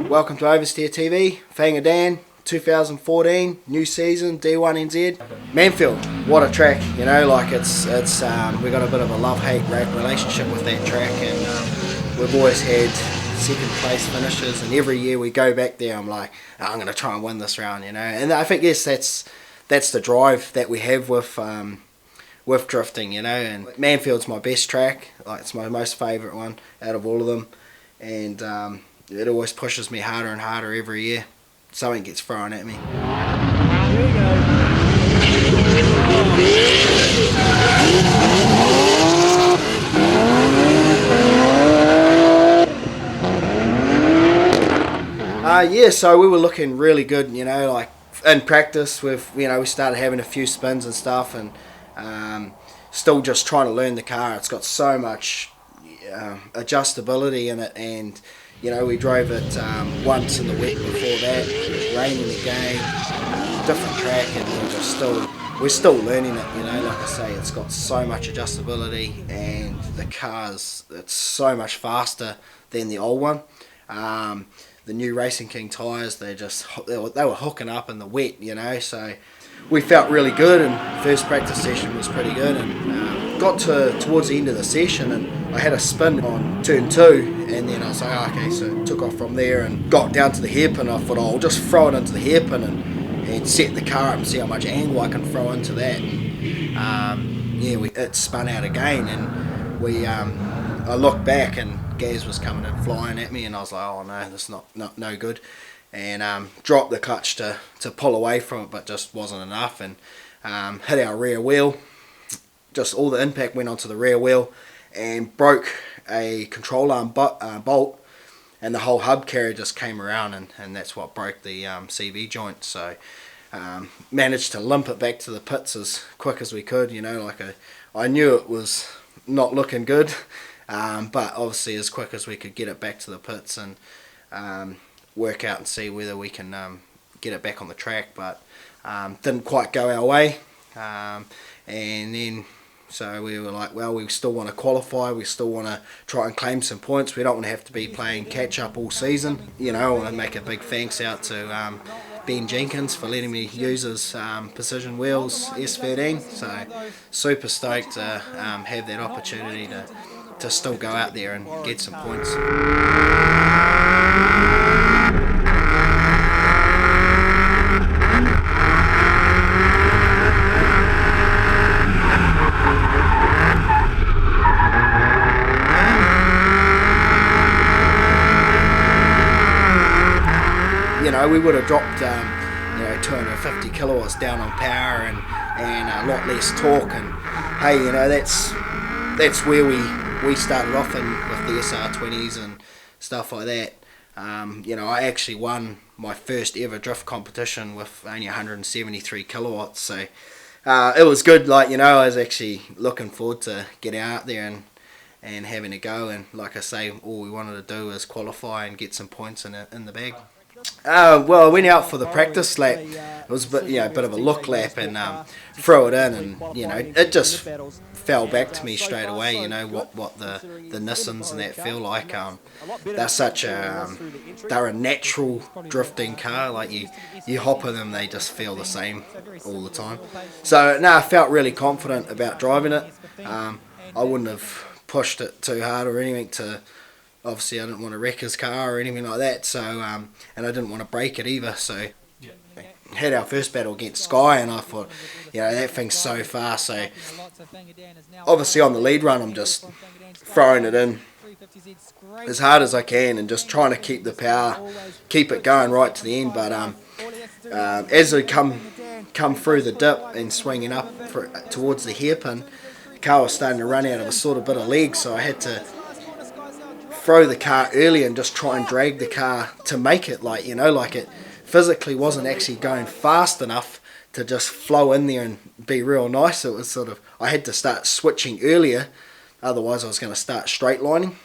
Welcome to Oversteer TV, Fanga Dan, 2014, new season, D1NZ. Manfeild, what a track, you know, like it's we got a bit of a love-hate relationship with that track, and we've always had second place finishes, and every year we go back there, I'm like, oh, I'm going to try and win this round, you know, and I think, yes, that's the drive that we have with drifting, you know, and Manfield's my best track, like it's my most favourite one out of all of them, and it always pushes me harder and harder every year. Something gets thrown at me. Here we go. Yeah, so we were looking really good, you know, like in practice with, you know, we started having a few spins and stuff, and still just trying to learn the car. It's got so much adjustability in it, and you know, we drove it once in the wet before that, raining again, different track, and we're still learning it, you know, like I say, it's got so much adjustability, and the car's, it's so much faster than the old one. The new Racing King tyres, they were hooking up in the wet, you know, so we felt really good, and first practice session was pretty good, and got towards the end of the session, and I had a spin on turn 2, and then I was like, oh, okay, so took off from there and got down to the hairpin. I thought, oh, I'll just throw it into the hairpin and set the car up and see how much angle I can throw into that. And, yeah, it spun out again, and I looked back, and Gaz was coming in flying at me, and I was like, oh no, this is no good, and dropped the clutch to pull away from it, but just wasn't enough, and hit our rear wheel. Just all the impact went onto the rear wheel and broke a control arm bolt, and the whole hub carrier just came around, and that's what broke the CV joint. So managed to limp it back to the pits as quick as we could, you know, like I knew it was not looking good, but obviously as quick as we could get it back to the pits and work out and see whether we can get it back on the track, but didn't quite go our way, and then so we were like, well, we still want to qualify, we still want to try and claim some points, we don't want to have to be playing catch up all season, you know. I want to make a big thanks out to Ben Jenkins for letting me use his Precision Wheels S13, so super stoked to have that opportunity to still go out there and get some points. You know, we would have dropped, you know, 250 kilowatts down on power and a lot less torque, and hey, you know, that's where we started off in with the SR20s and stuff like that. You know, I actually won my first ever drift competition with only 173 kilowatts, so it was good. Like, you know, I was actually looking forward to getting out there and having a go, and like I say, all we wanted to do was qualify and get some points in the bag. Well, I went out for the practice lap. It was a bit, you know, a bit of a look lap, and threw it in, and you know, it just fell back to me straight away. You know what the Nissans and that feel like. They're a natural drifting car. Like you hop in them, they just feel the same all the time. So no, I felt really confident about driving it. I wouldn't have pushed it too hard or anything obviously I didn't want to wreck his car or anything like that, so and I didn't want to break it either, so had our first battle against Sky, and I thought, you know, that thing's so fast, so obviously on the lead run I'm just throwing it in as hard as I can and just trying to keep the power, keep it going right to the end, but as I come through the dip and swinging up towards the hairpin, the car was starting to run out of a sort of bit of leg, so I had to throw the car early and just try and drag the car to make it, like, you know, like it physically wasn't actually going fast enough to just flow in there and be real nice. It was sort of, I had to start switching earlier, otherwise I was going to start straight lining.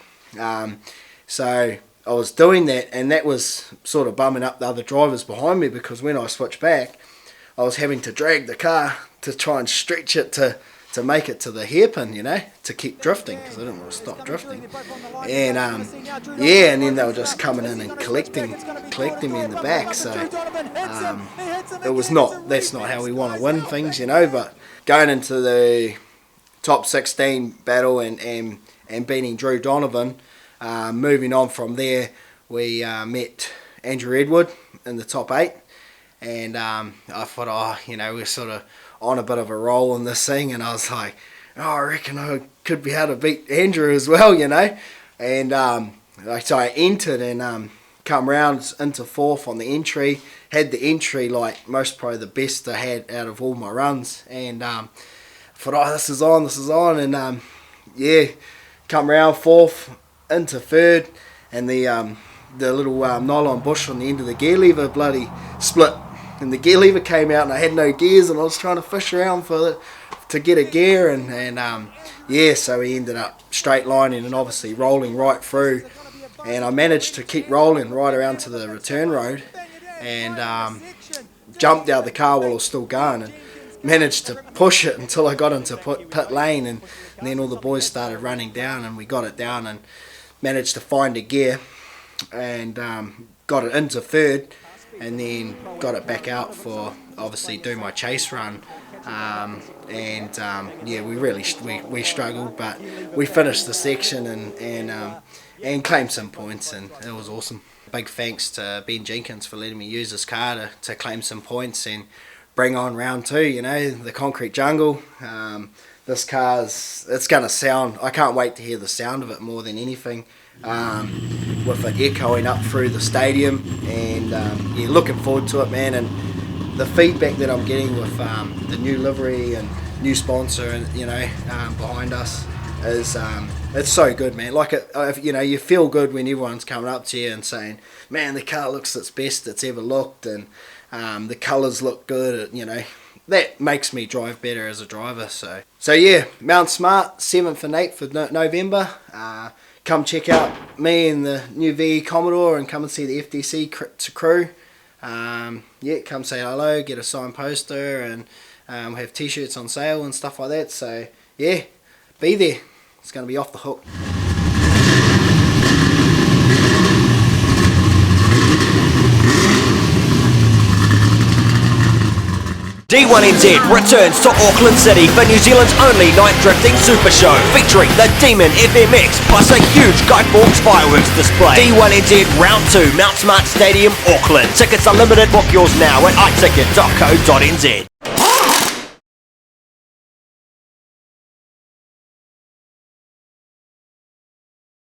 So I was doing that, and that was sort of bumming up the other drivers behind me, because when I switched back I was having to drag the car to try and stretch it to to make it to the hairpin, you know, to keep drifting, because I didn't want to stop drifting. And yeah, and then they were just coming in and collecting me in the back. So that's not how we want to win things, you know. But going into the top 16 battle and beating Drew Donovan, moving on from there, we met Andrew Edward in the top 8, and I thought, oh, you know, we're sort of on a bit of a roll in this thing, and I was like, oh, I reckon I could be able to beat Andrew as well, you know. And so I entered and come round into 4th on the entry, had the entry like probably the best I had out of all my runs, and I thought, oh, this is on, and yeah, come round 4th into 3rd, and the little nylon bush on the end of the gear lever bloody split, and the gear lever came out, and I had no gears, and I was trying to fish around to get a gear, and yeah, so we ended up straight lining and obviously rolling right through, and I managed to keep rolling right around to the return road, and jumped out of the car while it was still going, and managed to push it until I got into pit lane, and then all the boys started running down, and we got it down and managed to find a gear, and got it into 3rd, and then got it back out for obviously do my chase run, yeah, we struggled, but we finished the section and claimed some points, and it was awesome. Big thanks to Ben Jenkins for letting me use this car to claim some points and bring on round 2, you know, the concrete jungle. This it's going to sound, I can't wait to hear the sound of it more than anything, with it echoing up through the stadium, and yeah, looking forward to it, man. And the feedback that I'm getting with the new livery and new sponsor, and you know, behind us is it's so good, man. Like you know, you feel good when everyone's coming up to you and saying, man, the car looks its best it's ever looked, and the colours look good, you know. That makes me drive better as a driver. So yeah, Mount Smart, 7th and 8th of November. Come check out me and the new VE Commodore, and come and see the FDC crew. Yeah, come say hello, get a signed poster, and have t-shirts on sale and stuff like that. So yeah, be there. It's going to be off the hook. D1NZ returns to Auckland City for New Zealand's only night drifting super show, featuring the Demon FMX plus a huge Guy Fawkes fireworks display. D1NZ Round 2, Mount Smart Stadium, Auckland. Tickets are limited. Book yours now at iticket.co.nz.